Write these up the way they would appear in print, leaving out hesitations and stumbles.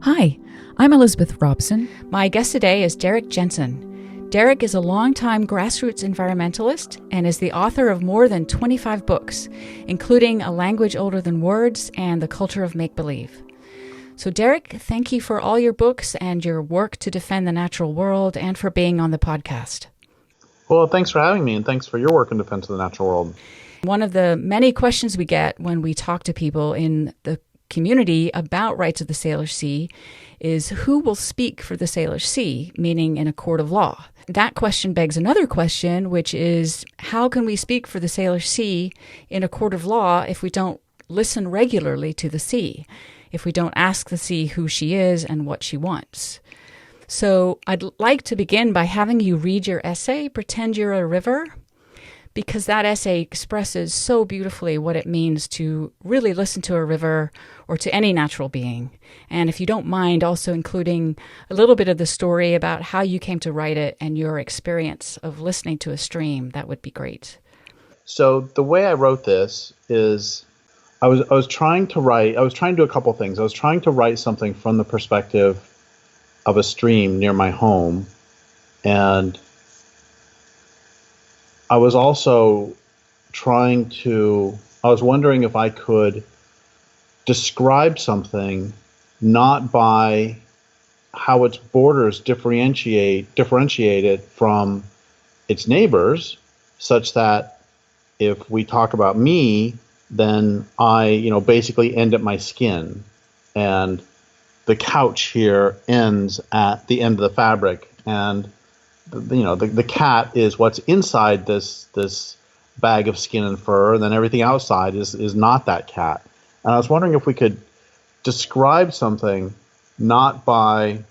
Hi, I'm Elizabeth Robson. My guest today is Derrick Jensen. Derrick is a longtime grassroots environmentalist and is the author of more than 25 books, including A Language Older Than Words and The Culture of Make-Believe. So Derrick, thank you for all your books and your work to defend the natural world and for being on the podcast. Well, thanks for having me, and thanks for your work in defense of the natural world. One of the many questions we get when we talk to people in the community about rights of the Salish Sea is who will speak for the Salish Sea, meaning in a court of law. That question begs another question, which is how can we speak for the Salish Sea in a court of law if we don't listen regularly to the sea, if we don't ask the sea who she is and what she wants? So I'd like to begin by having you read your essay, Pretend You're a River, because that essay expresses so beautifully what it means to really listen to a river or to any natural being. And if you don't mind also including a little bit of the story about how you came to write it and your experience of listening to a stream, that would be great. So the way I wrote this is I was trying to do a couple things. I was trying to write something from the perspective of a stream near my home, and I was also I was wondering if I could describe something not by how its borders differentiate it from its neighbors, such that if we talk about me, then I, basically end at my skin, and the couch here ends at the end of the fabric, and the cat is what's inside this bag of skin and fur, and then everything outside is not that cat. And I was wondering if we could describe something not by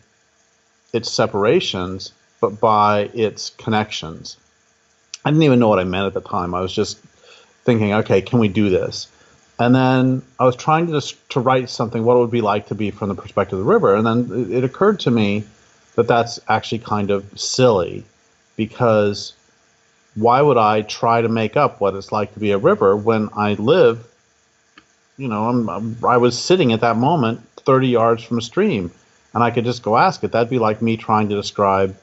its separations, but by its connections. I didn't even know what I meant at the time. I was just thinking, okay, can we do this? And then I was trying to write something, what it would be like to be from the perspective of the river. And then it occurred to me that that's actually kind of silly, because why would I try to make up what it's like to be a river when I live, I was sitting at that moment 30 yards from a stream, and I could just go ask it. That'd be like me trying to describe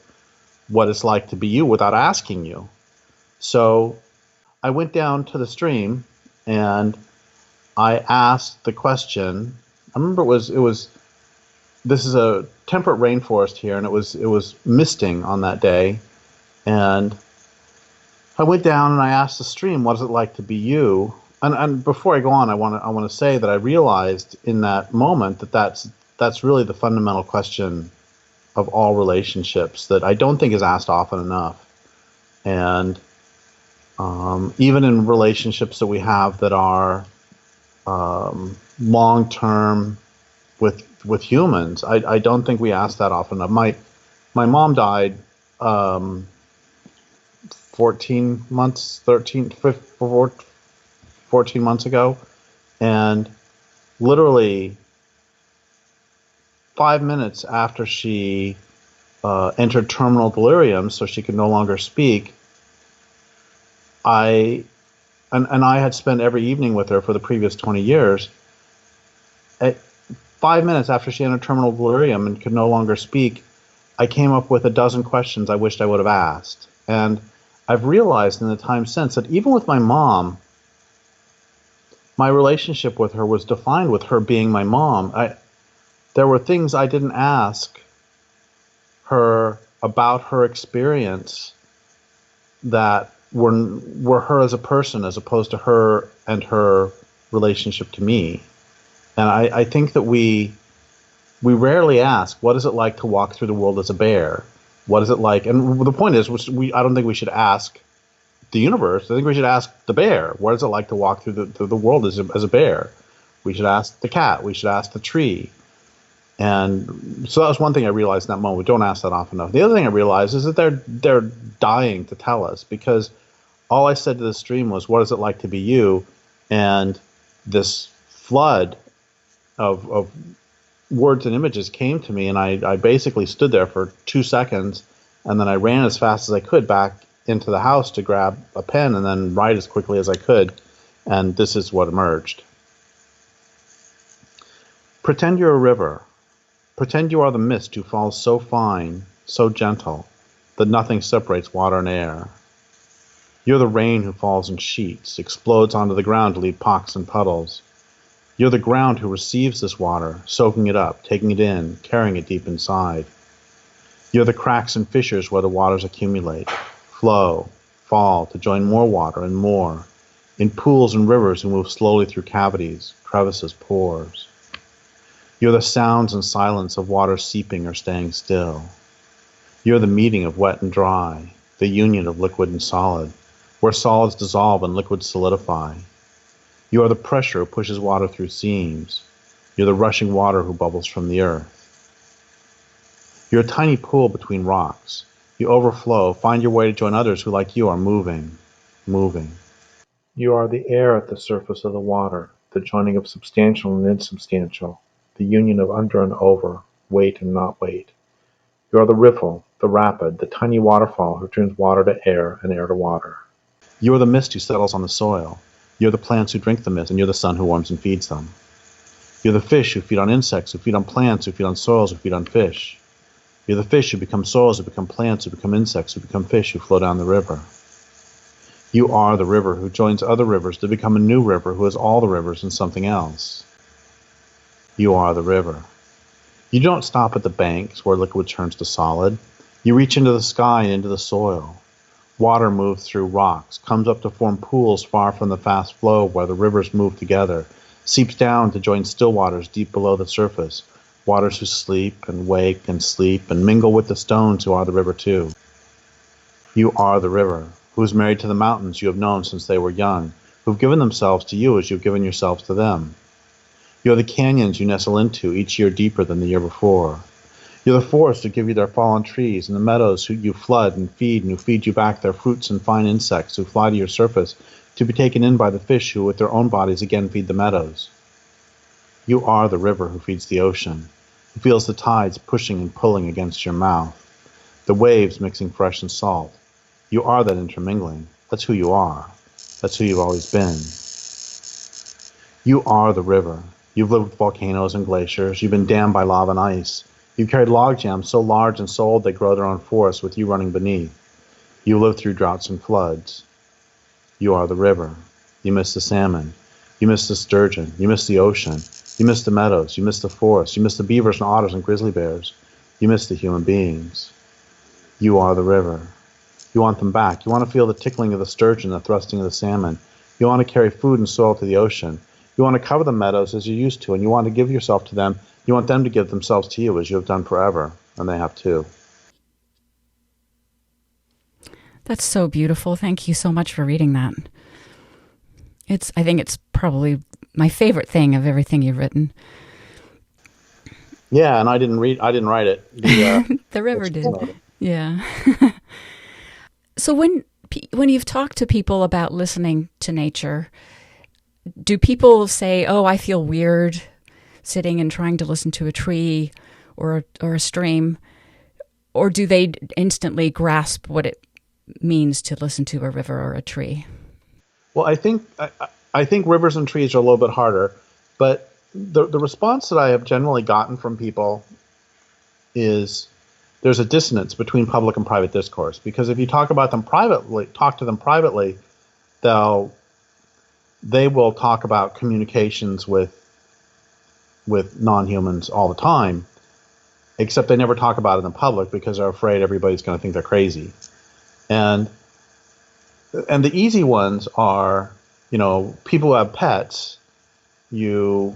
what it's like to be you without asking you. So I went down to the stream and I asked the question. I remember this is a temperate rainforest here, and it was misting on that day. And I went down and I asked the stream, what is it like to be you? And before I go on, I want to say that I realized in that moment that that's really the fundamental question of all relationships that I don't think is asked often enough. And even in relationships that we have that are long-term with humans, I don't think we ask that often enough. My mom died 14 months ago, and literally 5 minutes after she entered terminal delirium, so she could no longer speak, I had spent every evening with her for the previous 20 years. 5 minutes after she entered terminal delirium and could no longer speak, I came up with a dozen questions I wished I would have asked. And I've realized in the time since that even with my mom, my relationship with her was defined with her being my mom. There were things I didn't ask her about her experience that were her as a person, as opposed to her and her relationship to me. And I think that we rarely ask, what is it like to walk through the world as a bear? What is it like? And the point is, I don't think we should ask the universe. I think we should ask the bear, what is it like to walk through the world as a bear? We should ask the cat. We should ask the tree. And so that was one thing I realized in that moment. We don't ask that often enough. The other thing I realized is that they're dying to tell us, because all I said to the stream was, what is it like to be you? And this flood of words and images came to me, and I basically stood there for 2 seconds, and then I ran as fast as I could back into the house to grab a pen and then write as quickly as I could, and this is what emerged. Pretend you're a river. Pretend you are the mist who falls so fine, so gentle, that nothing separates water and air. You're the rain who falls in sheets, explodes onto the ground to leave pocks and puddles. You're the ground who receives this water, soaking it up, taking it in, carrying it deep inside. You're the cracks and fissures where the waters accumulate, flow, fall to join more water and more, in pools and rivers who move slowly through cavities, crevices, pores. You're the sounds and silence of water seeping or staying still. You're the meeting of wet and dry, the union of liquid and solid, where solids dissolve and liquids solidify. You are the pressure who pushes water through seams. You're the rushing water who bubbles from the earth. You're a tiny pool between rocks. You overflow, find your way to join others who, like you, are moving, moving. You are the air at the surface of the water, the joining of substantial and insubstantial, the union of under and over, weight and not weight. You are the riffle, the rapid, the tiny waterfall who turns water to air and air to water. You are the mist who settles on the soil. You're the plants who drink the mist, and you're the sun who warms and feeds them. You're the fish who feed on insects, who feed on plants, who feed on soils, who feed on fish. You're the fish who become soils, who become plants, who become insects, who become fish, who flow down the river. You are the river who joins other rivers to become a new river who has all the rivers and something else. You are the river. You don't stop at the banks where liquid turns to solid. You reach into the sky and into the soil. Water moves through rocks, comes up to form pools far from the fast flow where the rivers move together, seeps down to join still waters deep below the surface, waters who sleep and wake and sleep and mingle with the stones who are the river too. You are the river, who is married to the mountains you have known since they were young, who have given themselves to you as you have given yourselves to them. You are the canyons you nestle into each year deeper than the year before. You're the forests who give you their fallen trees, and the meadows who you flood and who feed you back their fruits and fine insects who fly to your surface to be taken in by the fish who with their own bodies again feed the meadows. You are the river who feeds the ocean, who feels the tides pushing and pulling against your mouth, the waves mixing fresh and salt. You are that intermingling. That's who you are. That's who you've always been. You are the river. You've lived with volcanoes and glaciers. You've been dammed by lava and ice. You've carried log jams so large and so old they grow their own forests with you running beneath. You lived through droughts and floods. You are the river. You miss the salmon. You miss the sturgeon. You miss the ocean. You miss the meadows. You miss the forests. You miss the beavers and otters and grizzly bears. You miss the human beings. You are the river. You want them back. You want to feel the tickling of the sturgeon, the thrusting of the salmon. You want to carry food and soil to the ocean. You want to cover the meadows as you used to, and you want to give yourself to them. You want them to give themselves to you as you have done forever, and they have too. That's so beautiful. Thank you so much for reading that. I think it's probably my favorite thing of everything you've written. Yeah, and I didn't write it. The river did. Yeah. So when you've talked to people about listening to nature, do people say, "Oh, I feel weird sitting and trying to listen to a tree or a stream," or do they instantly grasp what it means to listen to a river or a tree? Well, I think rivers and trees are a little bit harder, but the response that I have generally gotten from people is there's a dissonance between public and private discourse, because if you talk to them privately, they will talk about communications with non-humans all the time, except they never talk about it in public because they're afraid everybody's going to think they're crazy. And the easy ones are, people who have pets, you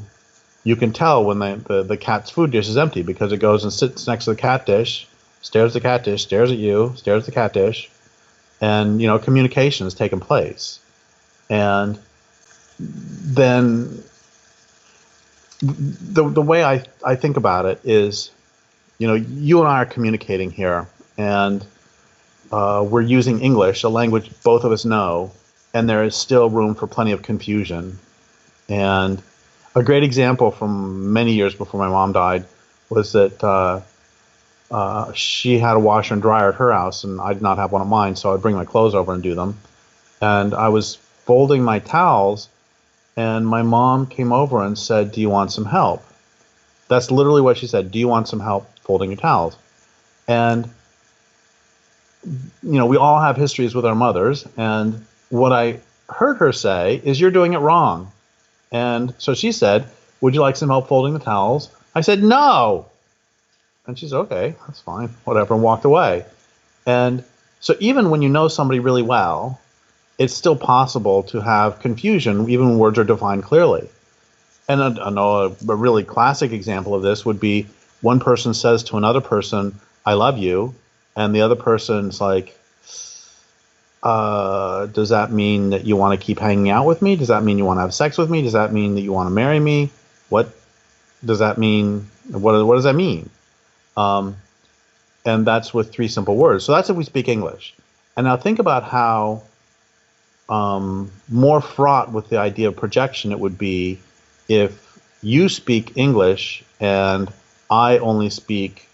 can tell when the cat's food dish is empty because it goes and sits next to the cat dish, stares at the cat dish, stares at you, stares at the cat dish, and communication has taken place. And then the way I think about it is, you and I are communicating here, and we're using English, a language both of us know, and there is still room for plenty of confusion. And a great example from many years before my mom died was that she had a washer and dryer at her house, and I did not have one at mine, so I'd bring my clothes over and do them. And I was folding my towels, and my mom came over and said, "Do you want some help?" That's literally what she said. Do you want some help folding your towels? And, we all have histories with our mothers. And what I heard her say is, you're doing it wrong. And so she said, would you like some help folding the towels? I said, no. And she said, okay, that's fine, whatever, and walked away. And so even when you know somebody really well, it's still possible to have confusion, even when words are defined clearly. And I know a really classic example of this would be one person says to another person, I love you, and the other person's like, does that mean that you want to keep hanging out with me? Does that mean you want to have sex with me? Does that mean that you want to marry me? What does that mean? What does that mean? And that's with 3 simple words. So that's if we speak English. And now think about how more fraught with the idea of projection it would be if you speak English and I only speak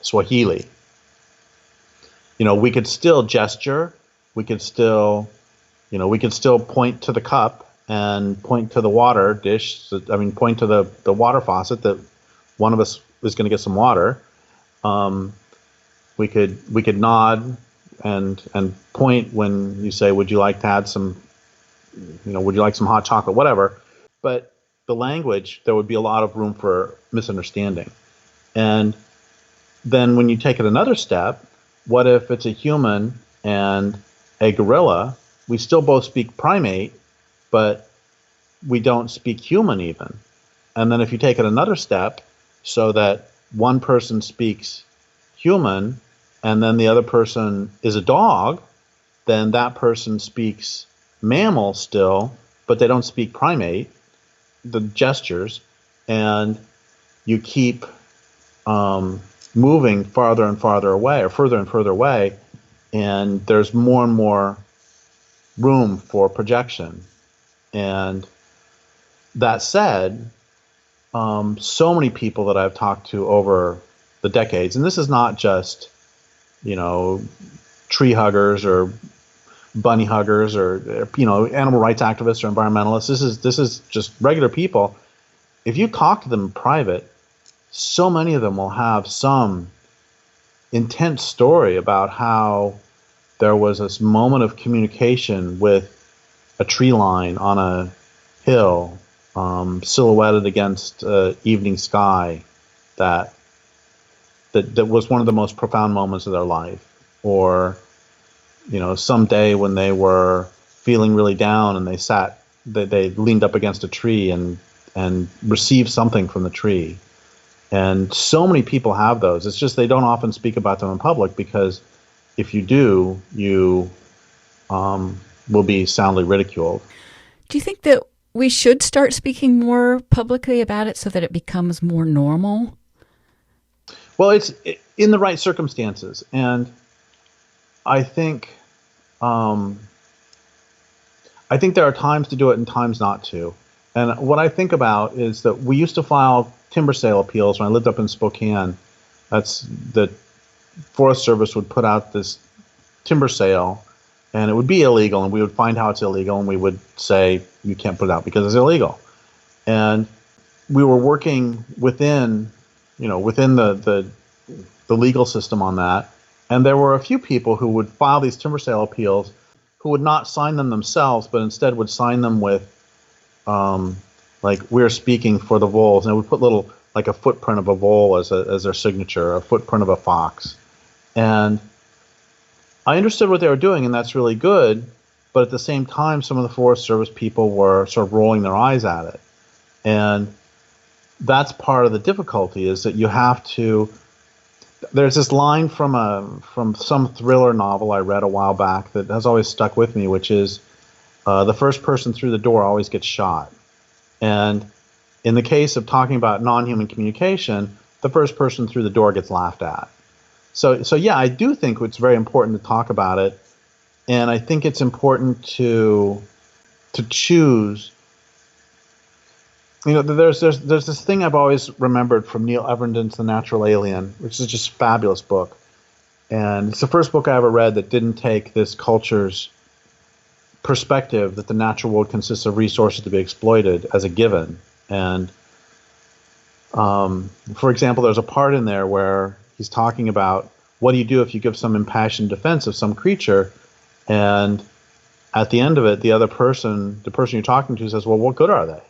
Swahili. We could still gesture. We could still point to the cup and point to the water dish. Point to the water faucet that one of us is going to get some water. We could nod and point when you say, would you like to add some, would you like some hot chocolate, whatever. But the language, there would be a lot of room for misunderstanding. And then when you take it another step, what if it's a human and a gorilla? We still both speak primate, but we don't speak human even. And then if you take it another step, so that one person speaks human and then the other person is a dog, then that person speaks mammal still, but they don't speak primate, the gestures, and you keep moving farther and farther away, or further and further away, and there's more and more room for projection. And that said, so many people that I've talked to over the decades, and this is not just, tree huggers or bunny huggers or, animal rights activists or environmentalists. This is just regular people. If you talk to them in private, so many of them will have some intense story about how there was this moment of communication with a tree line on a hill, silhouetted against evening sky, that was one of the most profound moments of their life. Or, some day when they were feeling really down and they leaned up against a tree and received something from the tree. And so many people have those. It's just they don't often speak about them in public, because if you do, you will be soundly ridiculed. Do you think that we should start speaking more publicly about it so that it becomes more normal? Well, it's in the right circumstances. And I think there are times to do it and times not to. And what I think about is that we used to file timber sale appeals when I lived up in Spokane. That's the Forest Service would put out this timber sale, and it would be illegal, and we would find how it's illegal, and we would say, you can't put it out because it's illegal. And we were working within the legal system on that. And there were a few people who would file these timber sale appeals who would not sign them themselves, but instead would sign them with, we're speaking for the voles. And it would put a footprint of a vole as their signature, a footprint of a fox. And I understood what they were doing, and that's really good. But at the same time, some of the Forest Service people were sort of rolling their eyes at it. And that's part of the difficulty, is that you have to. There's this line from some thriller novel I read a while back that has always stuck with me, which is the first person through the door always gets shot. And in the case of talking about non-human communication, the first person through the door gets laughed at. So yeah, I do think it's very important to talk about it, and I think it's important to choose. There's this thing I've always remembered from Neil Everden's The Natural Alien, which is just a fabulous book. And it's the first book I ever read that didn't take this culture's perspective that the natural world consists of resources to be exploited as a given. And For example, there's a part in there where he's talking about what do you do if you give some impassioned defense of some creature, and at the end of it, the person you're talking to says, well, what good are they?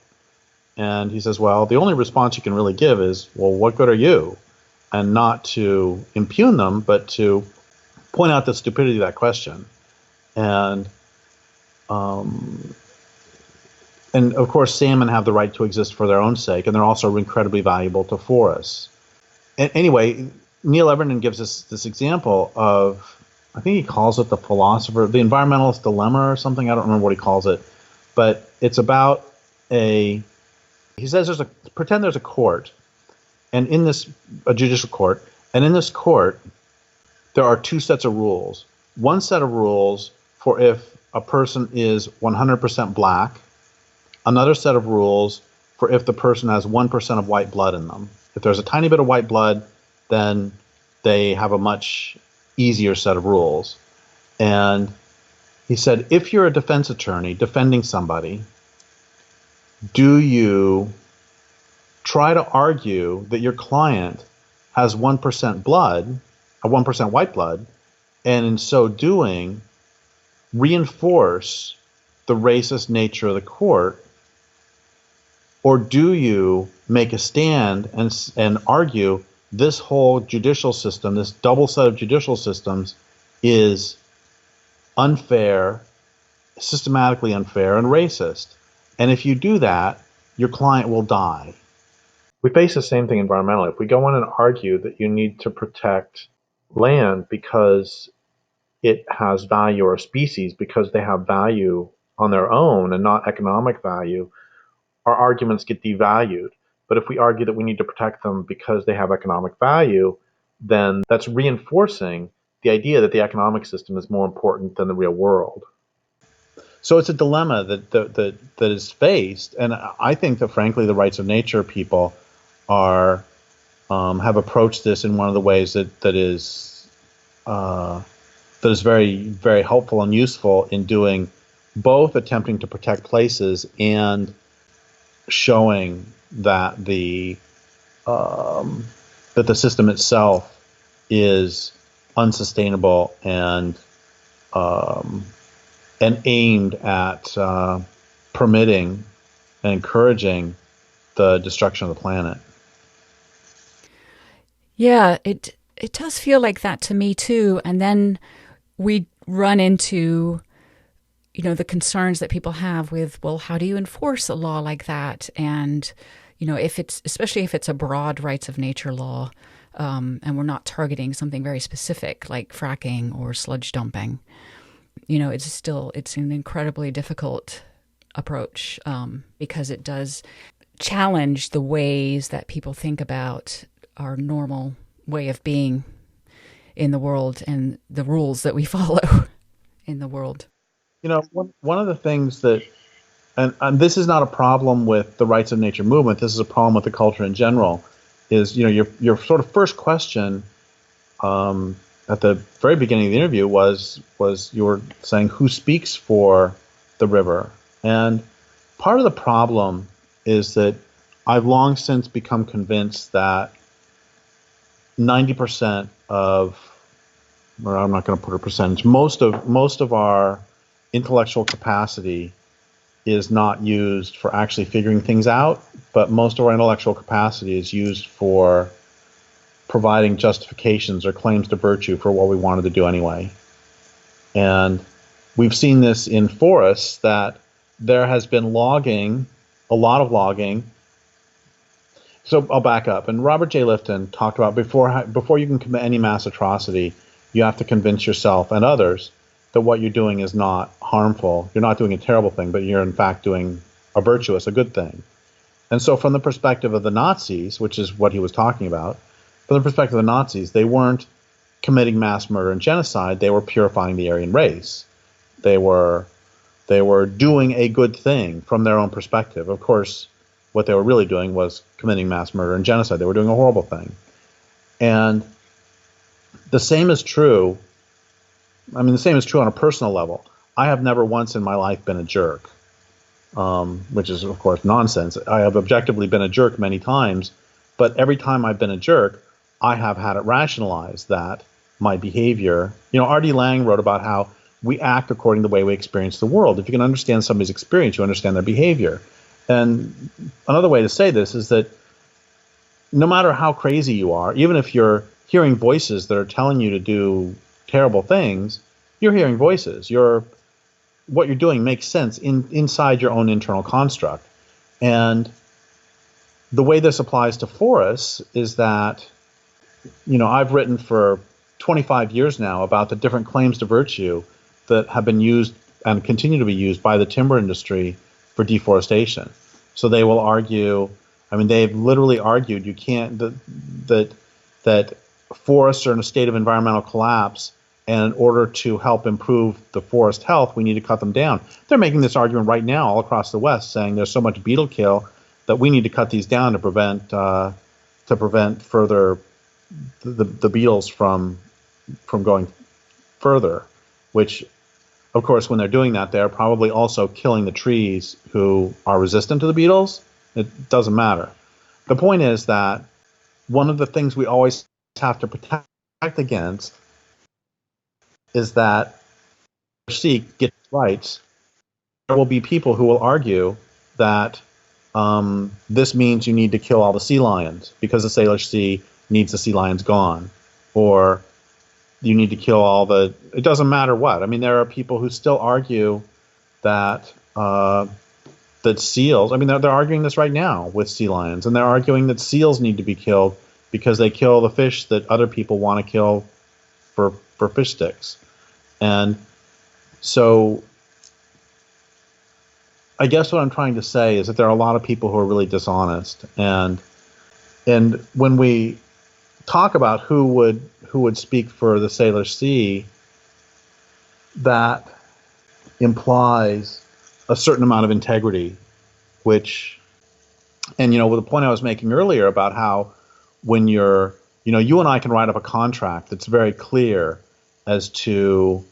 And he says, well, the only response you can really give is, well, what good are you? And not to impugn them, but to point out the stupidity of that question. And of course, salmon have the right to exist for their own sake, and they're also incredibly valuable to forests. And anyway, Neil Everton gives us this example of, I think he calls it the environmentalist dilemma or something. I don't remember what he calls it, but it's about he says pretend there's a court, and a judicial court, and in this court, there are two sets of rules. One set of rules for if a person is 100% black, another set of rules for if the person has 1% of white blood in them. If there's a tiny bit of white blood, then they have a much easier set of rules. And he said, if you're a defense attorney defending somebody, do you try to argue that your client has 1% blood, 1% white blood, and in so doing, reinforce the racist nature of the court? Or do you make a stand and argue this whole judicial system, this double set of judicial systems, is unfair, systematically unfair, and racist? And if you do that, your client will die. We face the same thing environmentally. If we go on and argue that you need to protect land because it has value, or a species because they have value on their own and not economic value, our arguments get devalued. But if we argue that we need to protect them because they have economic value, then that's reinforcing the idea that the economic system is more important than the real world. So it's a dilemma that is faced, and I think that, frankly, the rights of nature people have approached this in one of the ways that is very, very helpful and useful in doing both attempting to protect places and showing that the system itself is unsustainable and aimed at permitting and encouraging the destruction of the planet. Yeah, it does feel like that to me too. And then we run into, the concerns that people have with, well, how do you enforce a law like that? And, especially if it's a broad rights of nature law, and we're not targeting something very specific like fracking or sludge dumping, it's an incredibly difficult approach, because it does challenge the ways that people think about our normal way of being in the world and the rules that we follow in the world. One of the things that, and this is not a problem with the rights of nature movement, this is a problem with the culture in general, is, your sort of first question at the very beginning of the interview was you were saying who speaks for the river. And part of the problem is that I've long since become convinced that 90% of, or I'm not going to put a percentage, most of our intellectual capacity is not used for actually figuring things out, but most of our intellectual capacity is used for providing justifications or claims to virtue for what we wanted to do anyway. And we've seen this in forests, that there has been logging, a lot of logging. So I'll back up. And Robert J. Lifton talked about before you can commit any mass atrocity, you have to convince yourself and others that what you're doing is not harmful. You're not doing a terrible thing, but you're in fact doing a good thing. And so from the perspective of the Nazis, which is what he was talking about, from the perspective of the Nazis, they weren't committing mass murder and genocide, they were purifying the Aryan race. They were doing a good thing from their own perspective. Of course, what they were really doing was committing mass murder and genocide. They were doing a horrible thing. And the same is true. The same is true on a personal level. I have never once in my life been a jerk, which is, of course, nonsense. I have objectively been a jerk many times, But every time I've been a jerk, I have had it rationalized that my behavior, R.D. Laing wrote about how we act according to the way we experience the world. If you can understand somebody's experience, you understand their behavior. And another way to say this is that no matter how crazy you are, even if you're hearing voices that are telling you to do terrible things, you're hearing voices. What you're doing makes sense inside your own internal construct. And the way this applies to forests is that, I've written for 25 years now about the different claims to virtue that have been used and continue to be used by the timber industry for deforestation. So they will argue, they've literally argued you can't, that forests are in a state of environmental collapse, and in order to help improve the forest health, we need to cut them down. They're making this argument right now all across the West, saying there's so much beetle kill that we need to cut these down to prevent further the beetles from going further, which, of course, when they're doing that, they're probably also killing the trees who are resistant to the beetles. It doesn't matter. The point is that one of the things we always have to protect against is that seek get rights. There will be people who will argue that this means you need to kill all the sea lions because the Salish Sea needs the sea lions gone, or you need to kill all the. It doesn't matter what. There are people who still argue that that seals. They're arguing this right now with sea lions, and they're arguing that seals need to be killed because they kill the fish that other people want to kill for fish sticks. And so I guess what I'm trying to say is that there are a lot of people who are really dishonest, and when we talk about who would speak for the Salish Sea, that implies a certain amount of integrity, which, and with the point I was making earlier about how when you and I can write up a contract that's very clear as to,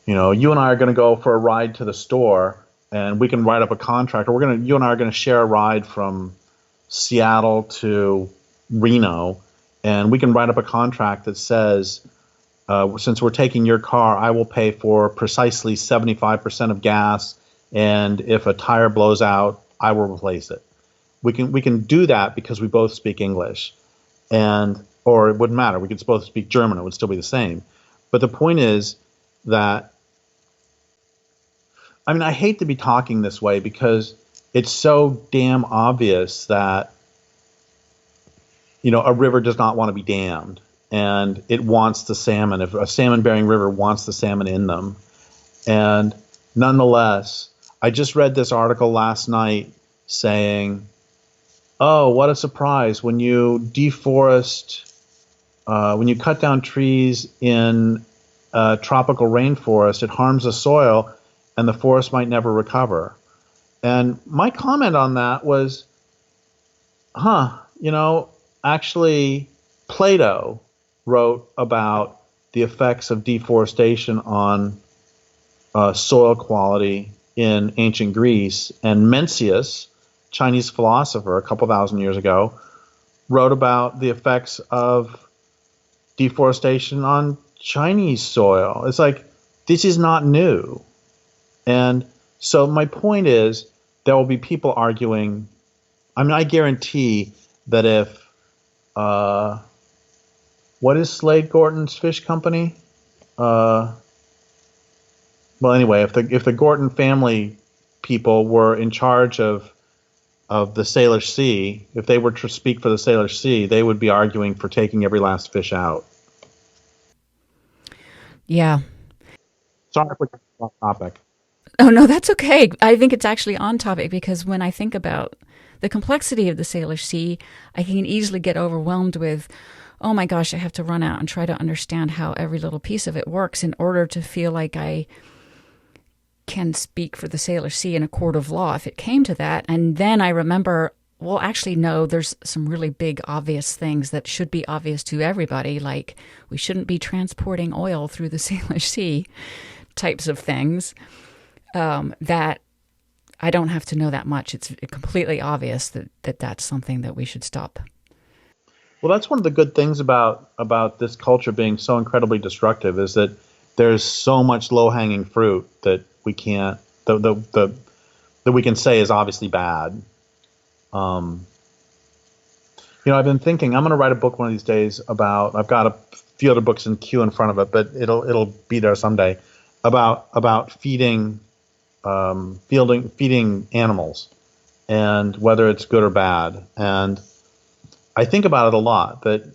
you and I are going to go for a ride to the store, and we can write up a contract, or you and I are going to share a ride from Seattle to Reno, and we can write up a contract that says, since we're taking your car, I will pay for precisely 75% of gas, and if a tire blows out, I will replace it. We can do that because we both speak English, or it wouldn't matter. We could both speak German; it would still be the same. But the point is that, I hate to be talking this way because it's so damn obvious that, a river does not want to be dammed, and it wants the salmon. If a salmon-bearing river wants the salmon in them. And nonetheless, I just read this article last night saying, oh, what a surprise. When you deforest, when you cut down trees in a tropical rainforest, it harms the soil and the forest might never recover. And my comment on that was, actually, Plato wrote about the effects of deforestation on soil quality in ancient Greece, and Mencius, Chinese philosopher a couple thousand years ago, wrote about the effects of deforestation on Chinese soil. It's like, this is not new. And so my point is, there will be people arguing. I guarantee that if, what is Slade Gorton's fish company? Well, anyway, if the Gorton family people were in charge of the Salish Sea, if they were to speak for the Salish Sea, they would be arguing for taking every last fish out. Yeah. Sorry for getting off topic. Oh, no, that's okay. I think it's actually on topic because when I think about the complexity of the Salish Sea, I can easily get overwhelmed with, oh my gosh, I have to run out and try to understand how every little piece of it works in order to feel like I can speak for the Salish Sea in a court of law if it came to that. And then I remember, well, actually, no, there's some really big, obvious things that should be obvious to everybody, like we shouldn't be transporting oil through the Salish Sea types of things, that I don't have to know that much. It's completely obvious that that's something that we should stop Well, that's one of the good things about this culture being so incredibly destructive is that there's so much low-hanging fruit that we can't that we can say is obviously bad. Um, I've been thinking I'm going to write a book one of these days about. I've got a few other books in queue in front of it, but it'll be there someday about feeding animals and whether it's good or bad. And I think about it a lot. That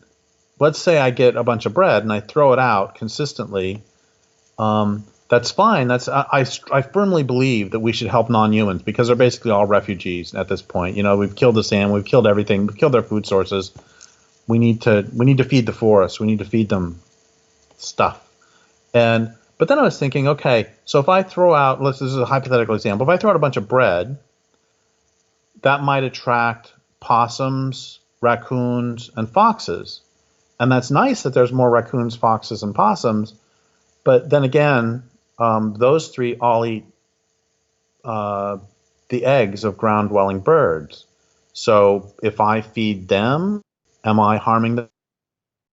let's say I get a bunch of bread and I throw it out consistently. That's fine. I firmly believe that we should help non-humans because they're basically all refugees at this point. We've killed the salmon, we've killed everything, we've killed their food sources. We need to feed the forests. We need to feed them stuff. But then I was thinking, okay, so if I throw out, this is a hypothetical example. If I throw out a bunch of bread, that might attract possums, raccoons, and foxes. And that's nice that there's more raccoons, foxes, and possums. But then again, those three all eat the eggs of ground-dwelling birds. So if I feed them, am I harming them?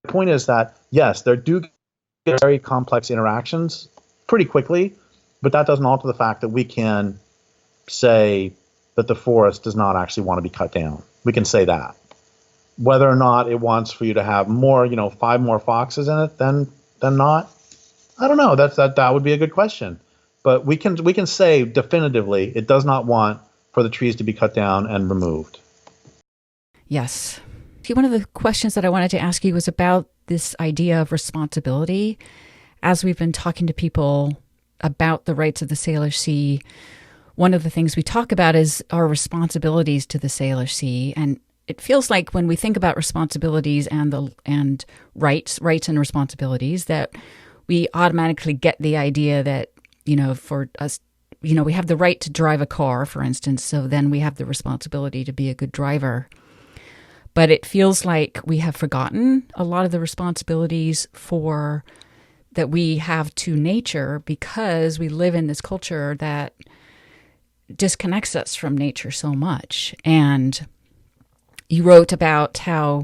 The point is that, yes, there do get very complex interactions pretty quickly, but that doesn't alter the fact that we can say that the forest does not actually want to be cut down. We can say that. Whether or not it wants for you to have more, 5 more foxes in it than not, I don't know. That would be a good question. But we can say definitively it does not want for the trees to be cut down and removed. Yes. One of the questions that I wanted to ask you was about this idea of responsibility. As we've been talking to people about the rights of the Salish Sea, one of the things we talk about is our responsibilities to the Salish Sea. And it feels like when we think about responsibilities and rights and responsibilities, that we automatically get the idea that, for us, we have the right to drive a car, for instance, so then we have the responsibility to be a good driver. But it feels like we have forgotten a lot of the responsibilities that we have to nature because we live in this culture that disconnects us from nature so much. And you wrote about how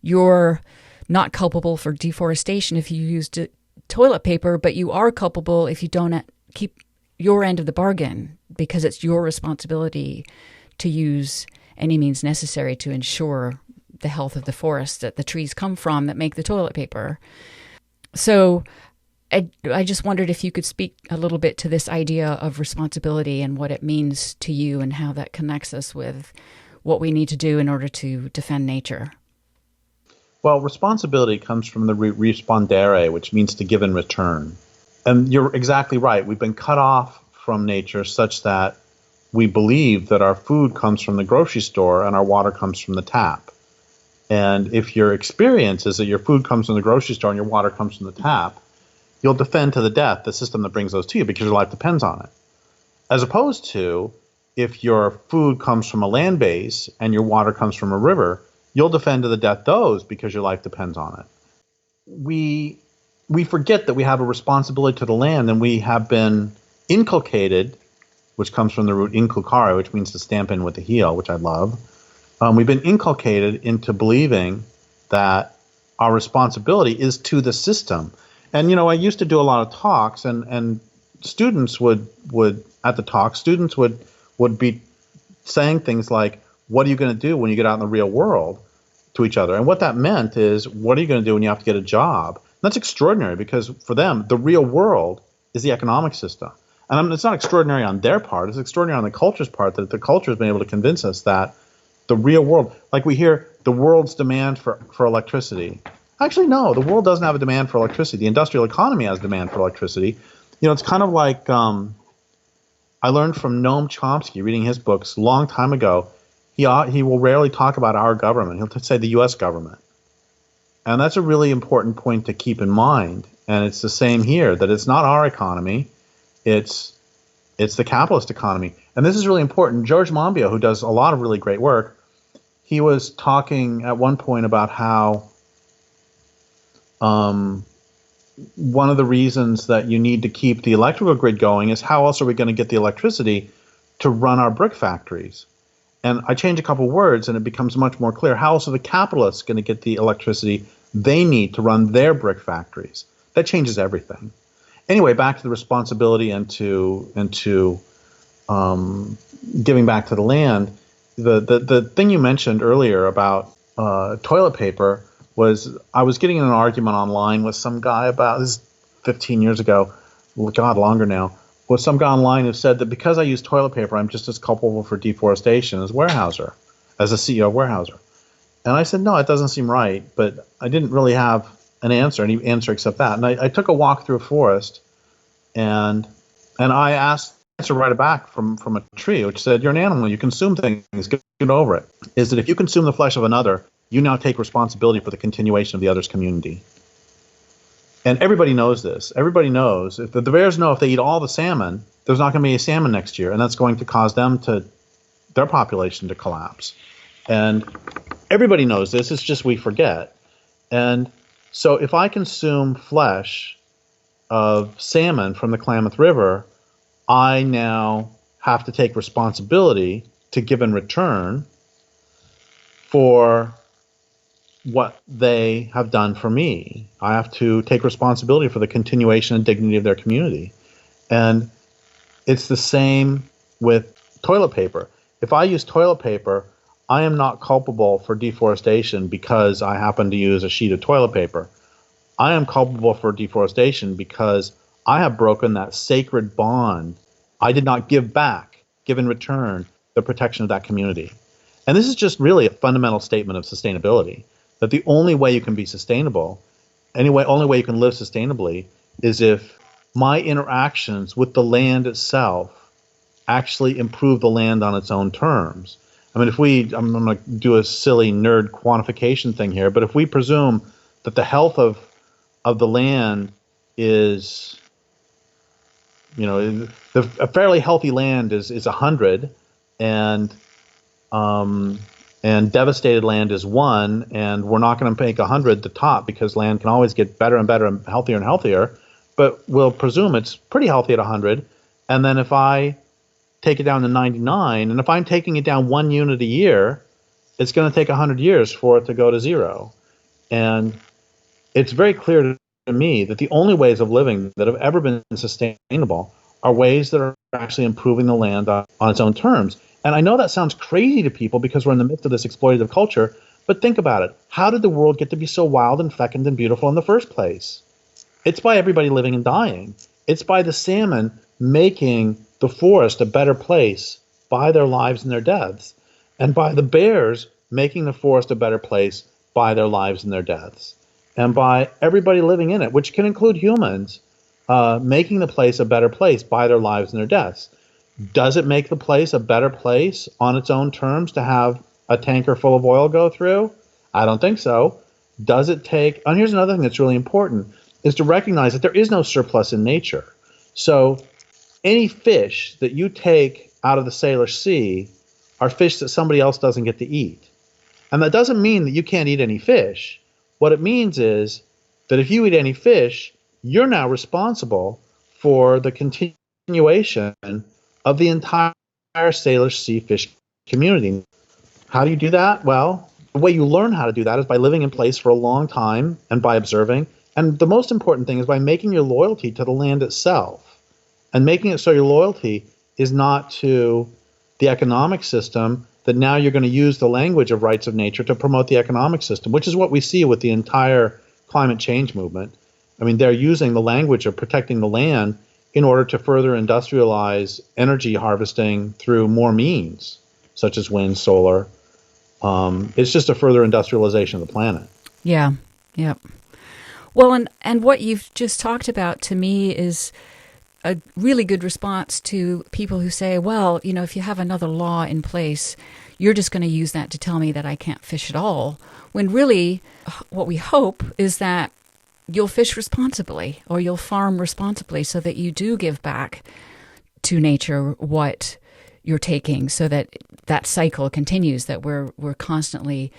you're not culpable for deforestation if you used toilet paper, but you are culpable if you don't keep your end of the bargain because it's your responsibility to use any means necessary to ensure the health of the forest that the trees come from that make the toilet paper. So I just wondered if you could speak a little bit to this idea of responsibility and what it means to you and how that connects us with what we need to do in order to defend nature. Well, responsibility comes from the root respondere, which means to give in return. And you're exactly right. We've been cut off from nature such that we believe that our food comes from the grocery store and our water comes from the tap. And if your experience is that your food comes from the grocery store and your water comes from the tap, you'll defend to the death the system that brings those to you because your life depends on it. As opposed to if your food comes from a land base and your water comes from a river, you'll defend to the death those because your life depends on it. We forget that we have a responsibility to the land, and we have been inculcated, which comes from the root inculcare, which means to stamp in with the heel, which I love. We've been inculcated into believing that our responsibility is to the system. And, I used to do a lot of talks, and students would at the talk, students would be saying things like, what are you going to do when you get out in the real world to each other? And what that meant is, what are you going to do when you have to get a job? And that's extraordinary because for them, the real world is the economic system. And it's not extraordinary on their part. It's extraordinary on the culture's part that the culture has been able to convince us that the real world, like we hear the world's demand for electricity. Actually, no, the world doesn't have a demand for electricity. The industrial economy has demand for electricity. It's kind of like I learned from Noam Chomsky reading his books a long time ago. He will rarely talk about our government. He'll say the U.S. government. And that's a really important point to keep in mind. And it's the same here, that it's not our economy. It's the capitalist economy. And this is really important. George Monbiot, who does a lot of really great work, he was talking at one point about how one of the reasons that you need to keep the electrical grid going is how else are we going to get the electricity to run our brick factories? And I change a couple words and it becomes much more clear. How else are the capitalists going to get the electricity they need to run their brick factories? That changes everything. Anyway, back to the responsibility and to giving back to the land. The thing you mentioned earlier about toilet paper was I was getting in an argument online with some guy about this is 15 years ago, God, longer now, with some guy online who said that because I use toilet paper, I'm just as culpable for deforestation as Weyerhaeuser, as a CEO of Weyerhaeuser. And I said, no, it doesn't seem right, but I didn't really have an answer, any answer except that. And I took a walk through a forest, and I asked the answer right back from a tree, which said, you're an animal, you consume things, get over it. Is that if you consume the flesh of another, you now take responsibility for the continuation of the other's community. And everybody knows this. Everybody knows. If the bears know if they eat all the salmon, there's not going to be a salmon next year, and that's going to cause their population to collapse. And everybody knows this. It's just we forget. And so if I consume flesh of salmon from the Klamath River, I now have to take responsibility to give in return for what they have done for me. I have to take responsibility for the continuation and dignity of their community. And it's the same with toilet paper. If I use toilet paper, I am not culpable for deforestation because I happen to use a sheet of toilet paper. I am culpable for deforestation because I have broken that sacred bond. I did not give in return, the protection of that community. And this is just really a fundamental statement of sustainability, that the only way you can be sustainable, only way you can live sustainably, is if my interactions with the land itself actually improve the land on its own terms. I mean, I'm going to do a silly nerd quantification thing here, but if we presume that the health of the land is, a fairly healthy land is 100, and devastated land is 1, and we're not going to make 100 the top because land can always get better and better and healthier, but we'll presume it's pretty healthy at 100, and then if I take it down to 99, and if I'm taking it down 1 unit a year, it's going to take 100 years for it to go to 0. And it's very clear to me that the only ways of living that have ever been sustainable are ways that are actually improving the land on its own terms. And I know that sounds crazy to people because we're in the midst of this exploitative culture, but think about it. How did the world get to be so wild and fecund and beautiful in the first place? It's by everybody living and dying. It's by the salmon making the forest a better place by their lives and their deaths, and by the bears making the forest a better place by their lives and their deaths, and by everybody living in it, which can include humans, making the place a better place by their lives and their deaths. Does it make the place a better place on its own terms to have a tanker full of oil go through? I don't think so. Does it take, and here's another thing that's really important, is to recognize that there is no surplus in nature. So any fish that you take out of the Salish Sea are fish that somebody else doesn't get to eat. And that doesn't mean that you can't eat any fish. What it means is that if you eat any fish, you're now responsible for the continuation of the entire Salish Sea fish community. How do you do that? Well, the way you learn how to do that is by living in place for a long time and by observing. And the most important thing is by making your loyalty to the land itself, and making it so your loyalty is not to the economic system, that now you're going to use the language of rights of nature to promote the economic system, which is what we see with the entire climate change movement. I mean, they're using the language of protecting the land in order to further industrialize energy harvesting through more means, such as wind, solar. It's just a further industrialization of the planet. Yeah, yeah. Well, and what you've just talked about to me is a really good response to people who say, well, if you have another law in place, you're just going to use that to tell me that I can't fish at all. When really what we hope is that you'll fish responsibly or you'll farm responsibly so that you do give back to nature what you're taking, so that that cycle continues, that we're constantly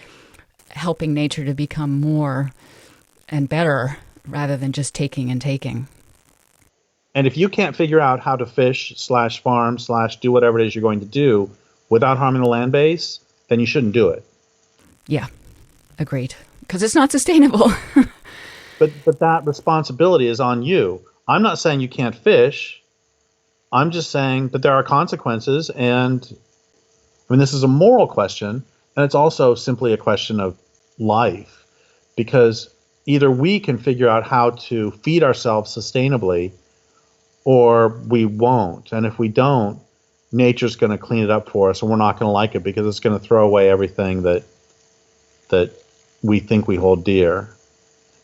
helping nature to become more and better rather than just taking and taking. And if you can't figure out how to fish /farm / do whatever it is you're going to do without harming the land base, then you shouldn't do it. Yeah, agreed. Because it's not sustainable. But that responsibility is on you. I'm not saying you can't fish. I'm just saying that there are consequences, and I mean, this is a moral question, and it's also simply a question of life, because either we can figure out how to feed ourselves sustainably, or we won't. And if we don't, nature's going to clean it up for us, and we're not going to like it because it's going to throw away everything that we think we hold dear.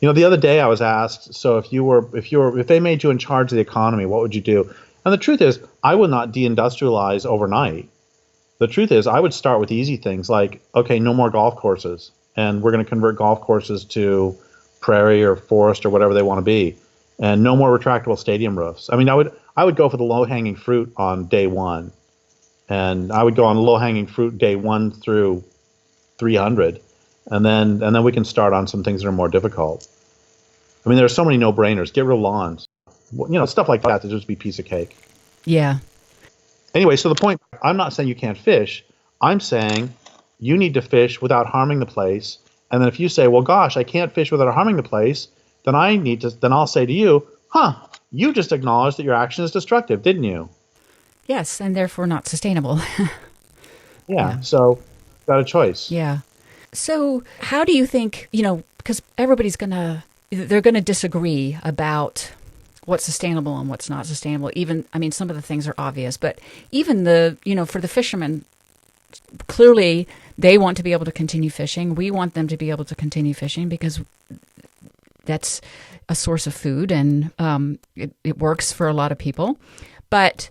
The other day I was asked, so if they made you in charge of the economy, what would you do? And the truth is, I would not deindustrialize overnight. The truth is, I would start with easy things like, okay, no more golf courses, and we're going to convert golf courses to prairie or forest or whatever they want to be, and no more retractable stadium roofs. I mean, I would go for the low-hanging fruit on day one, and I would go on low-hanging fruit day 1 through 300. And then we can start on some things that are more difficult. I mean, there are so many no-brainers. Get rid of lawns. Stuff like that to just be piece of cake. Yeah. Anyway, so the point, I'm not saying you can't fish. I'm saying you need to fish without harming the place. And then if you say, well, gosh, I can't fish without harming the place, then I'll say to you, you just acknowledged that your action is destructive, didn't you? Yes, and therefore not sustainable. Yeah. So got a choice. Yeah. So how do you think, because everybody's they're going to disagree about what's sustainable and what's not sustainable. Some of the things are obvious, but even for the fishermen, clearly they want to be able to continue fishing. We want them to be able to continue fishing because that's a source of food, and it works for a lot of people. But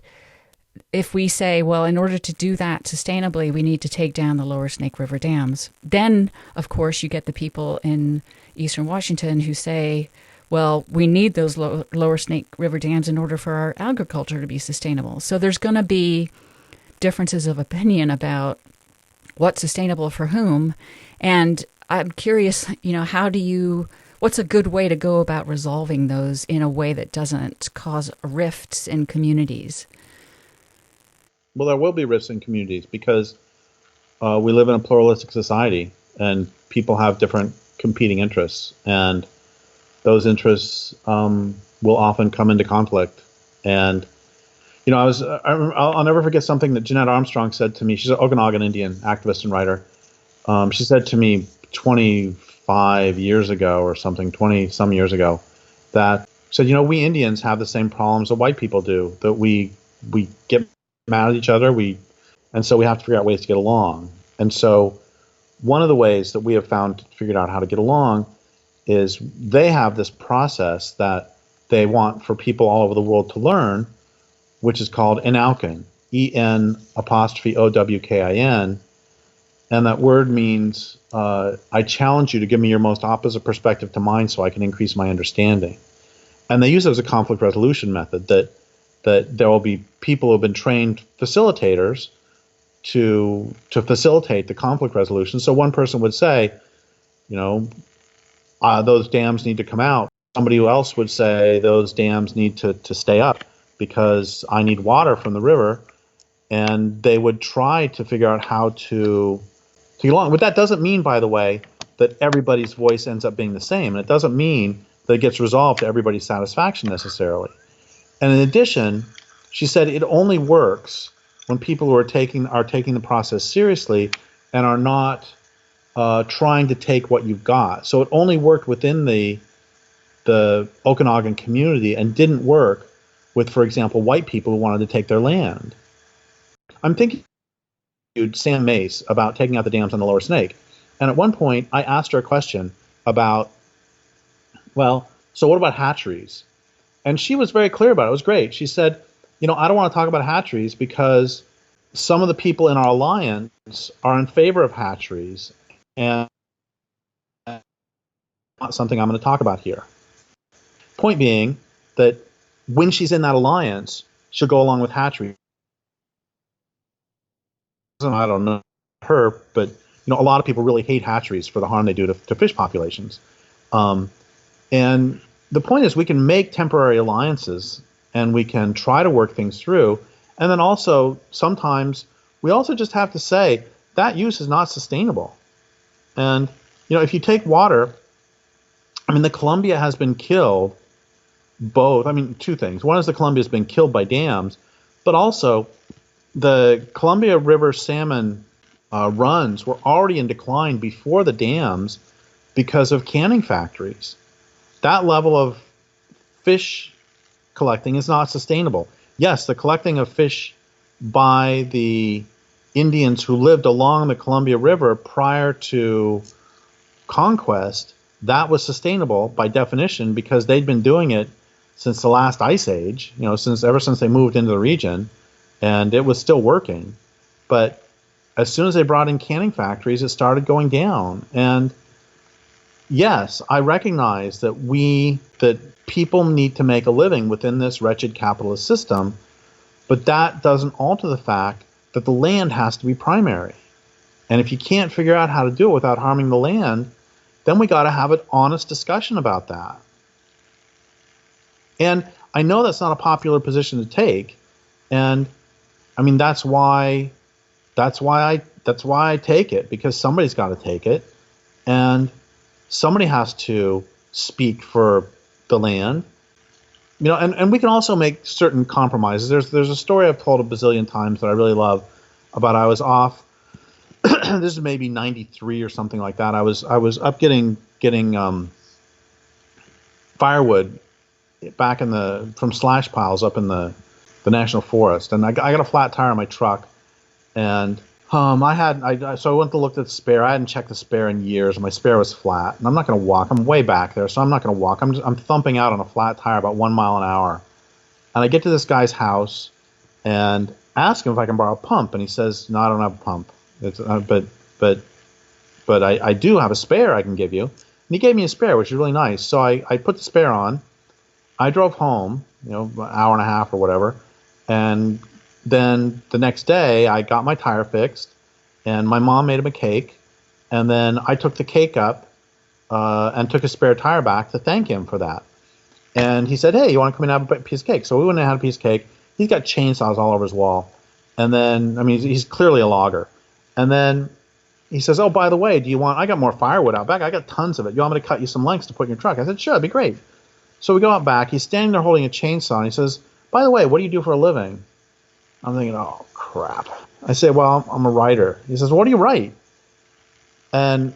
if we say, well, in order to do that sustainably, we need to take down the lower Snake River dams, then, of course, you get the people in eastern Washington who say, well, we need those lower Snake River dams in order for our agriculture to be sustainable. So there's going to be differences of opinion about what's sustainable for whom. And I'm curious, what's a good way to go about resolving those in a way that doesn't cause rifts in communities? Well, there will be rifts in communities because we live in a pluralistic society, and people have different competing interests, and those interests will often come into conflict. And I'll never forget something that Jeanette Armstrong said to me. She's an Okanagan Indian activist and writer. She said to me 25 years ago or something, 20 some years ago, that said, we Indians have the same problems that white people do, that we get mad at each other, and so we have to figure out ways to get along. And so one of the ways that we have figured out how to get along is they have this process that they want for people all over the world to learn, which is called Enowkin, E-N''OWKIN. And that word means, I challenge you to give me your most opposite perspective to mine so I can increase my understanding. And they use it as a conflict resolution method, that there will be people who have been trained facilitators to facilitate the conflict resolution. So one person would say, those dams need to come out. Somebody else would say those dams need to stay up because I need water from the river. And they would try to figure out how to get along. But that doesn't mean, by the way, that everybody's voice ends up being the same. And it doesn't mean that it gets resolved to everybody's satisfaction necessarily. And in addition, she said it only works when people who are taking the process seriously and are not trying to take what you've got. So it only worked within the Okanagan community and didn't work with, for example, white people who wanted to take their land. I'm thinking of Sam Mace about taking out the dams on the Lower Snake. And at one point, I asked her a question about, well, so what about hatcheries? And she was very clear about it. It was great. She said, I don't want to talk about hatcheries because some of the people in our alliance are in favor of hatcheries, and that's not something I'm going to talk about here. Point being that when she's in that alliance, she'll go along with hatcheries. I don't know her, but a lot of people really hate hatcheries for the harm they do to fish populations. And the point is, we can make temporary alliances and we can try to work things through. And then also, sometimes we also just have to say that use is not sustainable. And, if you take water, the Columbia has been killed both. Two things. One is the Columbia has been killed by dams, but also the Columbia River salmon runs were already in decline before the dams because of canning factories. That level of fish collecting is not sustainable. Yes, the collecting of fish by the Indians who lived along the Columbia River prior to conquest, that was sustainable by definition because they'd been doing it since the last ice age, ever since they moved into the region, and it was still working. But as soon as they brought in canning factories, it started going down. And yes, I recognize that people need to make a living within this wretched capitalist system, but that doesn't alter the fact that the land has to be primary. And if you can't figure out how to do it without harming the land, then we got to have an honest discussion about that. And I know that's not a popular position to take, and that's why I take it, because somebody's got to take it, and somebody has to speak for the land. And we can also make certain compromises. There's a story I've told a bazillion times that I really love about I was off. This is maybe 93 or something like that. I was up getting firewood back from slash piles up in the national forest, and I got a flat tire on my truck, and so I went to look at the spare. I hadn't checked the spare in years, and my spare was flat. And I'm not going to walk. I'm way back there, so I'm not going to walk. I'm thumping out on a flat tire about 1 mile an hour. And I get to this guy's house and ask him if I can borrow a pump, and he says, "No, I don't have a pump. But I do have a spare I can give you." And he gave me a spare, which is really nice. So I put the spare on. I drove home, an hour and a half or whatever, and then the next day, I got my tire fixed, and my mom made him a cake, and then I took the cake up and took a spare tire back to thank him for that. And he said, "Hey, you want to come and have a piece of cake?" So we went and had a piece of cake. He's got chainsaws all over his wall. And then, he's clearly a logger. And then he says, "Oh, by the way, I got more firewood out back. I got tons of it. You want me to cut you some lengths to put in your truck?" I said, "Sure, that'd be great." So we go out back. He's standing there holding a chainsaw, and he says, "By the way, what do you do for a living?" I'm thinking, oh, crap. I say, "Well, I'm a writer." He says, "What do you write?" And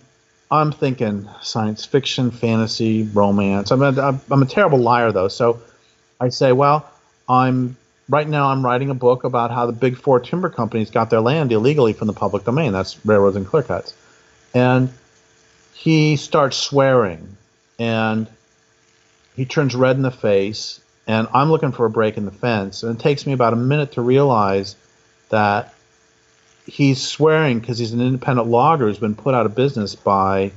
I'm thinking science fiction, fantasy, romance. I'm a terrible liar, though. So I say, "Well, right now I'm writing a book about how the big four timber companies got their land illegally from the public domain. That's railroads and clear cuts." And he starts swearing, and he turns red in the face. And I'm looking for a break in the fence. And it takes me about a minute to realize that he's swearing because he's an independent logger who's been put out of business by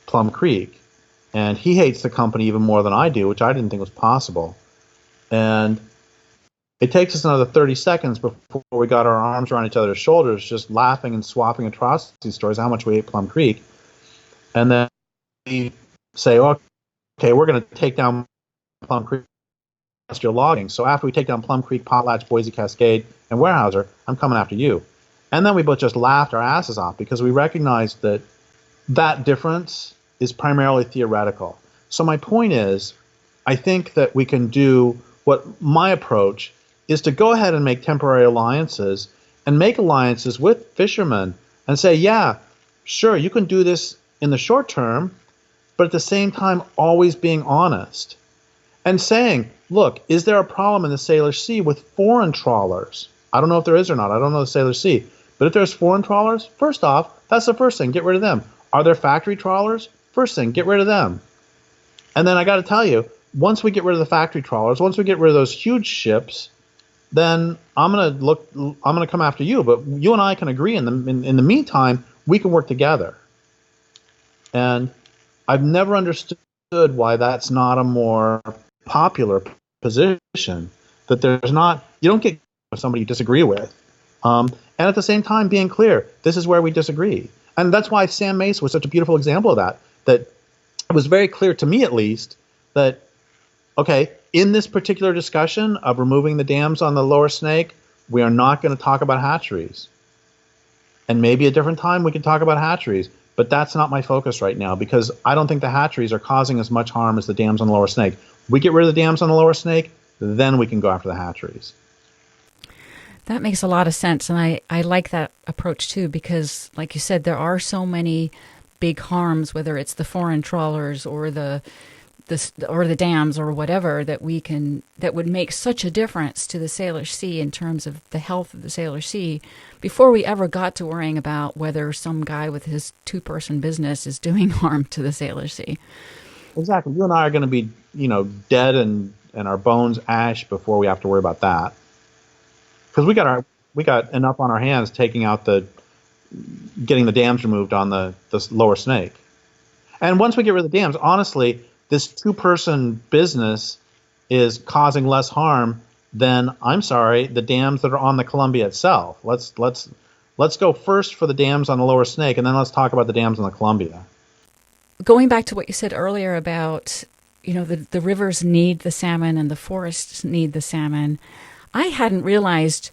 Plum Creek. And he hates the company even more than I do, which I didn't think was possible. And it takes us another 30 seconds before we got our arms around each other's shoulders, just laughing and swapping atrocity stories, how much we hate Plum Creek. And then we say, "Okay, we're going to take down Plum Creek industrial logging. So after we take down Plum Creek, Potlatch, Boise Cascade, and Weyerhaeuser, I'm coming after you." And then we both just laughed our asses off because we recognized that difference is primarily theoretical. So my point is, I think that we can do what my approach is to go ahead and make temporary alliances and make alliances with fishermen and say, "Yeah, sure, you can do this in the short term, but at the same time always being honest." And saying, "Look, is there a problem in the Salish Sea with foreign trawlers? I don't know if there is or not. I don't know the Salish Sea. But if there's foreign trawlers, first off, that's the first thing. Get rid of them. Are there factory trawlers? First thing, get rid of them." And then I got to tell you, once we get rid of the factory trawlers, once we get rid of those huge ships, then I'm going to come after you. But you and I can agree in the meantime, we can work together. And I've never understood why that's not a more popular position, that you don't get with somebody you disagree with. And at the same time, being clear, this is where we disagree. And that's why Sam Mace was such a beautiful example of that it was very clear to me, at least, that, okay, in this particular discussion of removing the dams on the lower Snake, We are not going to talk about hatcheries. And maybe a different time we can talk about hatcheries. But that's not my focus right now, because I don't think the hatcheries are causing as much harm as the dams on the lower Snake. We get rid of the dams on the lower Snake, then we can go after the hatcheries. That makes a lot of sense. And I like that approach too, because like you said, there are so many big harms, whether it's the foreign trawlers or the dams or whatever, that would make such a difference to the Salish Sea in terms of the health of the Salish Sea, before we ever got to worrying about whether some guy with his 2-person business is doing harm to the Salish Sea. Exactly. You and I are going to be, dead and our bones ash before we have to worry about that. Because we got enough on our hands getting the dams removed on the lower Snake. And once we get rid of the dams, honestly, this 2-person business is causing less harm than, the dams that are on the Columbia itself. Let's go first for the dams on the lower Snake, and then let's talk about the dams on the Columbia. Going back to what you said earlier about, the rivers need the salmon and the forests need the salmon, I hadn't realized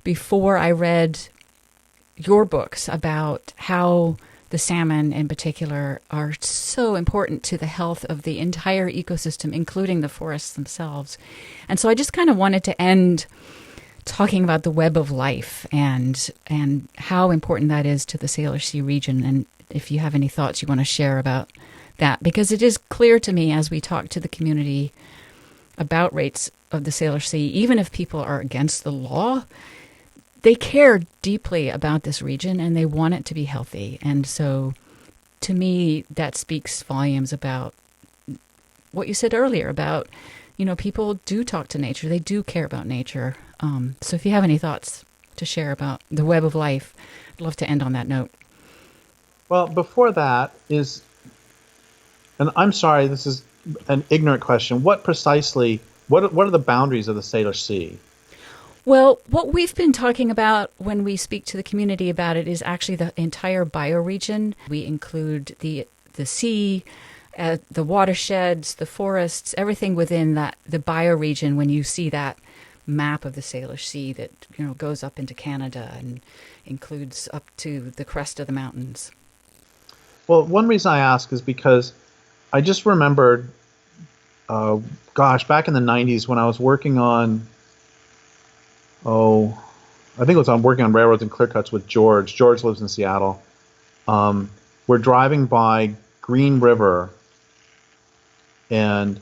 before I read your books about how the salmon in particular are so important to the health of the entire ecosystem, including the forests themselves. And so I just kind of wanted to end talking about the web of life and how important that is to the Salish Sea region. And if you have any thoughts you want to share about that, because it is clear to me as we talk to the community about rates of the Salish Sea, even if people are against the law, they care deeply about this region and they want it to be healthy. And so to me, that speaks volumes about what you said earlier about, people do talk to nature. They do care about nature. So if you have any thoughts to share about the web of life, I'd love to end on that note. Well, before that and I'm sorry, this is an ignorant question. What are the boundaries of the Salish Sea? Well, what we've been talking about when we speak to the community about it is actually the entire bioregion. We include the sea, the watersheds, the forests, everything within the bioregion. When you see that map of the Salish Sea that goes up into Canada and includes up to the crest of the mountains. Well, one reason I ask is because I just remembered, back in the 90s when I was working on, I think it was working on railroads and clear cuts with George. George lives in Seattle. We're driving by Green River, and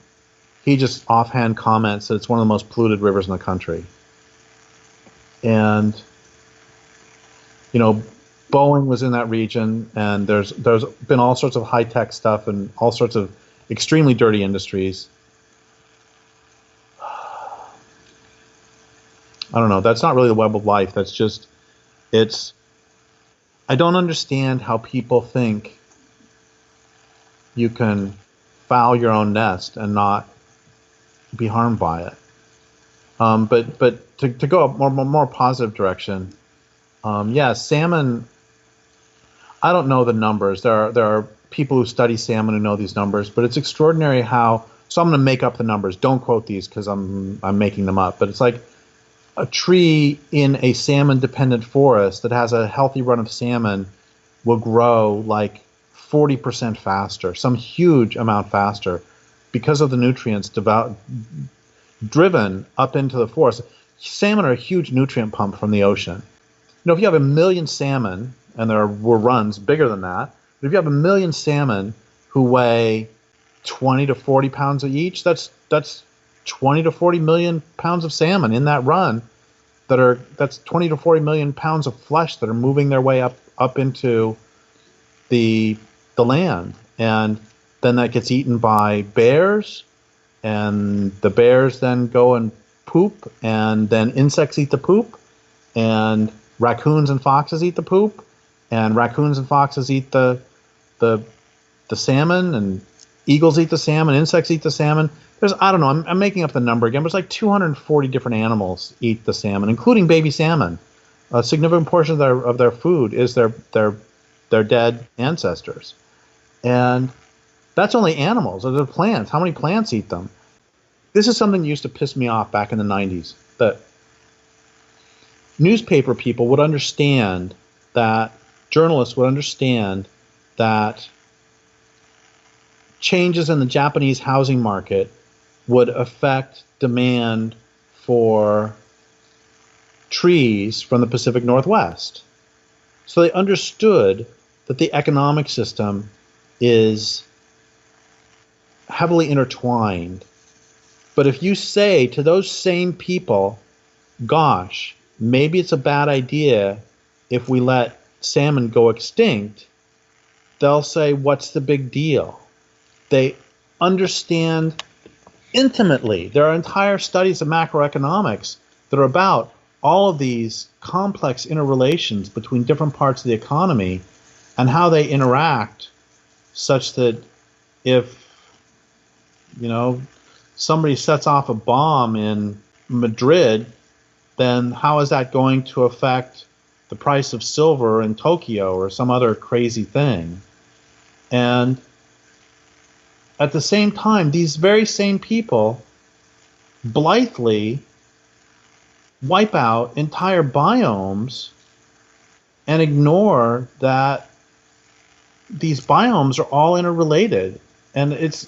he just offhand comments that it's one of the most polluted rivers in the country. And, Boeing was in that region, and there's been all sorts of high-tech stuff and all sorts of extremely dirty industries. I don't know. That's not really the web of life. That's just, I don't understand how people think you can foul your own nest and not be harmed by it. But to go a more positive direction, salmon, I don't know the numbers. There are people who study salmon who know these numbers, but it's extraordinary how, so I'm going to make up the numbers. Don't quote these because I'm making them up, but it's like a tree in a salmon-dependent forest that has a healthy run of salmon will grow like 40% faster, some huge amount faster, because of the nutrients driven up into the forest. Salmon are a huge nutrient pump from the ocean. If you have 1 million salmon, and there were runs bigger than that, but if you have 1 million salmon who weigh 20 to 40 pounds each, that's 20 to 40 million pounds of salmon in that run. That's 20 to 40 million pounds of flesh that are moving their way up into the land, and then that gets eaten by bears, and the bears then go and poop, and then insects eat the poop, and raccoons and foxes eat the poop, and raccoons and foxes eat the salmon, and eagles eat the salmon, insects eat the salmon. I don't know, I'm making up the number again, but it's like 240 different animals eat the salmon, including baby salmon. A significant portion of their food is their dead ancestors. And that's only animals. Or the plants. How many plants eat them? This is something that used to piss me off back in the 90s. That newspaper people would understand that, journalists would understand that changes in the Japanese housing market would affect demand for trees from the Pacific Northwest. So they understood that the economic system is heavily intertwined. But if you say to those same people, gosh, maybe it's a bad idea if we let salmon go extinct, they'll say, what's the big deal? They understand intimately. There are entire studies of macroeconomics that are about all of these complex interrelations between different parts of the economy and how they interact, such that if, somebody sets off a bomb in Madrid, then how is that going to affect the price of silver in Tokyo or some other crazy thing? And at the same time, these very same people blithely wipe out entire biomes and ignore that these biomes are all interrelated. And it's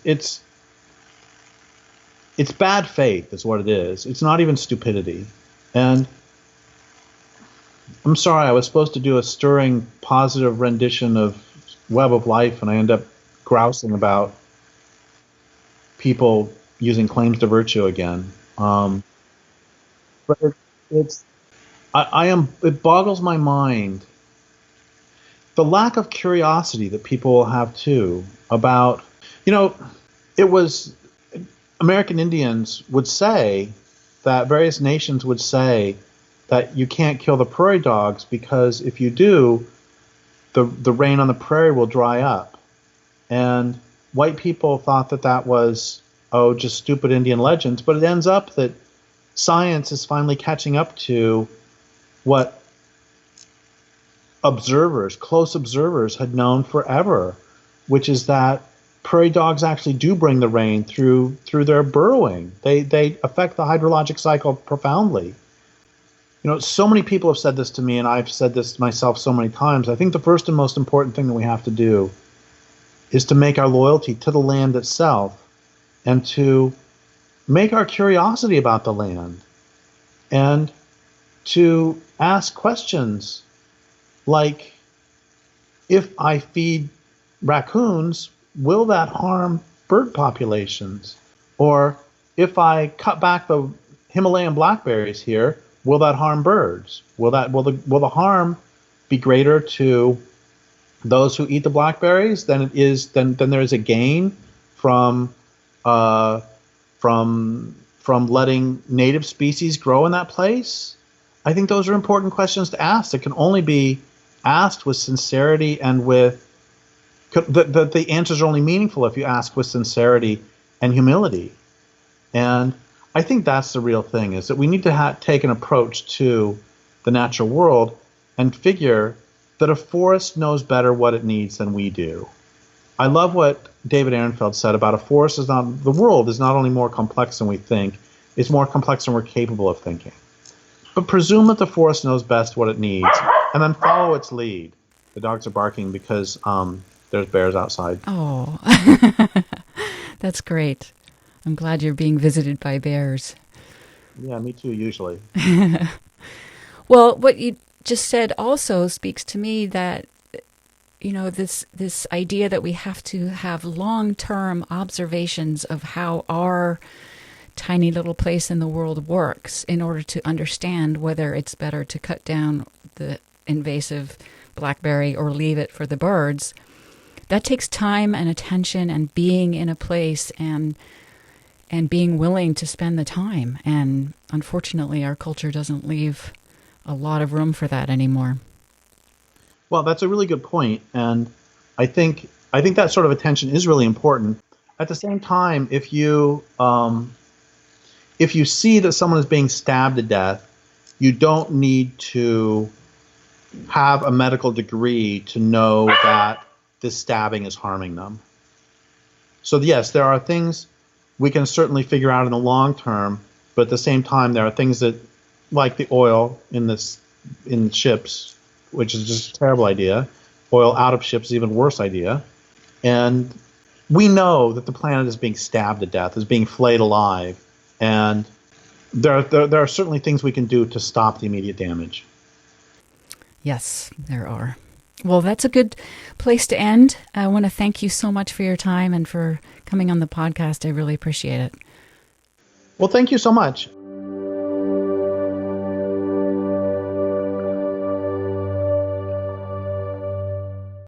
bad faith is what it is. It's not even stupidity. And I'm sorry, I was supposed to do a stirring, positive rendition of Web of Life, and I end up grousing about people using claims to virtue again. But it boggles my mind the lack of curiosity that people will have too about, it was American Indians would say that various nations would say that you can't kill the prairie dogs because if you do, the rain on the prairie will dry up. And white people thought that was, just stupid Indian legends, but it ends up that science is finally catching up to what close observers had known forever, which is that prairie dogs actually do bring the rain through their burrowing. They affect the hydrologic cycle profoundly. So many people have said this to me, and I've said this myself so many times. I think the first and most important thing that we have to do is to make our loyalty to the land itself and to make our curiosity about the land and to ask questions like, if I feed raccoons, will that harm bird populations? Or if I cut back the Himalayan blackberries here, will that harm birds? Will the harm be greater to those who eat the blackberries than it is than there is a gain from letting native species grow in that place? I think those are important questions to ask that can only be asked with sincerity and with the answers are only meaningful if you ask with sincerity and humility. And I think that's the real thing, is that we need to take an approach to the natural world and figure that a forest knows better what it needs than we do. I love what David Ehrenfeld said about the world is not only more complex than we think, it's more complex than we're capable of thinking. But presume that the forest knows best what it needs, and then follow its lead. The dogs are barking because there's bears outside. Oh, that's great. I'm glad you're being visited by bears. Yeah, me too, usually. Well, what you just said also speaks to me that, this idea that we have to have long-term observations of how our tiny little place in the world works in order to understand whether it's better to cut down the invasive blackberry or leave it for the birds. That takes time and attention and being in a place and being willing to spend the time. And unfortunately, our culture doesn't leave a lot of room for that anymore. Well, that's a really good point. And I think that sort of attention is really important. At the same time, if you see that someone is being stabbed to death, you don't need to have a medical degree to know that this stabbing is harming them. So yes, there are things we can certainly figure out in the long term, but at the same time, there are things that like the oil in ships, which is just a terrible idea. Oil out of ships is even worse idea. And we know that the planet is being stabbed to death, is being flayed alive, and there are certainly things we can do to stop the immediate damage. Yes, there are. Well, that's a good place to end. I want to thank you so much for your time and for coming on the podcast. I really appreciate it. Well, thank you so much.